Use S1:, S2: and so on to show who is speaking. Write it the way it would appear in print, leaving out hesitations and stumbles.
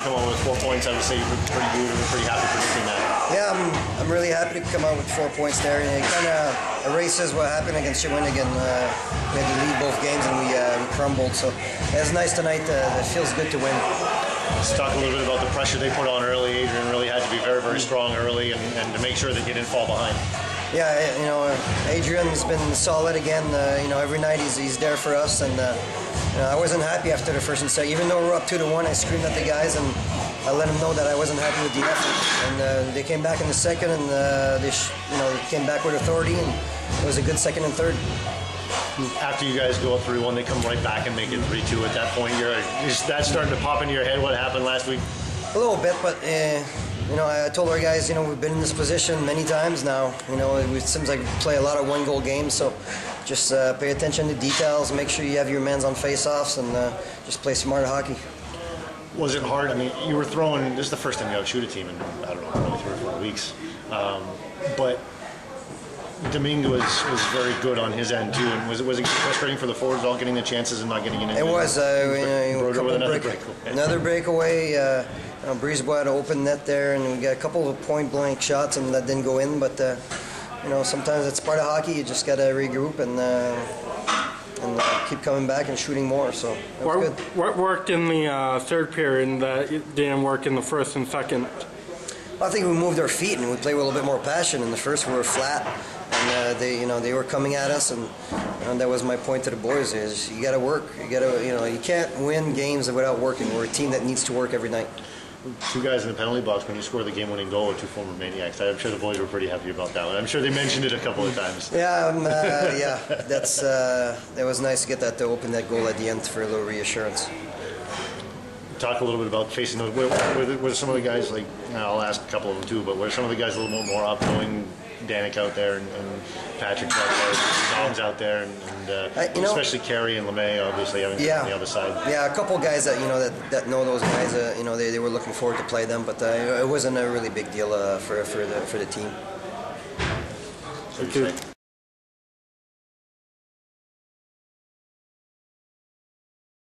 S1: Come on with 4 points, I would say you were pretty happy predicting that.
S2: Yeah, I'm really happy to come out with 4 points there. And it kind of erases what happened against Shawinigan. We had to lead both games and we crumbled. So it's nice tonight. It feels good to win.
S1: Let's talk a little bit about the pressure they put on early. Adrian really had to be very, very strong early and to make sure that you didn't fall behind.
S2: Yeah, Adrian's been solid again. Every night he's there for us, and I wasn't happy after the first and second. Even though we were up 2-1, I screamed at the guys and I let them know that I wasn't happy with the effort. And they came back in the second, and they came back with authority, and it was a good second and third.
S1: After you guys go up 3-1, they come right back and make it 3-2. At that point, is that starting to pop into your head? What happened last week?
S2: A little bit, but I told our guys, we've been in this position many times now. It seems like we play a lot of one-goal games, so just pay attention to details, make sure you have your mans on face-offs, and just play smart hockey.
S1: Was it hard? I mean, you were throwing. This is the first time you outshoot a team in, I don't know, probably 3 or 4 weeks. But Domingue was very good on his end too. And was it frustrating for the forwards all getting the chances and not getting in?
S2: It was. Another breakaway. Brisebois had an open net there, and we got a couple of point-blank shots, and that didn't go in. But sometimes it's part of hockey. You just got to regroup and keep coming back and shooting more. So that was good.
S3: What worked in the third period and that didn't work in the first and second?
S2: Well, I think we moved our feet and we played with a little bit more passion. In the first, we were flat, and they were coming at us, and that was my point to the boys: is you got to work. You can't win games without working. We're a team that needs to work every night.
S1: 2 guys in the penalty box when you score the game-winning goal with 2 former Maniacs. I'm sure the boys were pretty happy about that one. I'm sure they mentioned it a couple of times.
S2: Yeah, that was nice to get that to open that goal at the end for a little reassurance.
S1: Talk a little bit about facing those. Were some of the guys, like, I'll ask a couple of them too, but were some of the guys a little more outgoing? Danik out there and Patrick's out there, Dom's out there, and especially Carey and LeMay obviously having on the other side. Yeah,
S2: a couple of guys that that know those guys. They were looking forward to play them, but it wasn't a really big deal for the team.
S1: Thank you.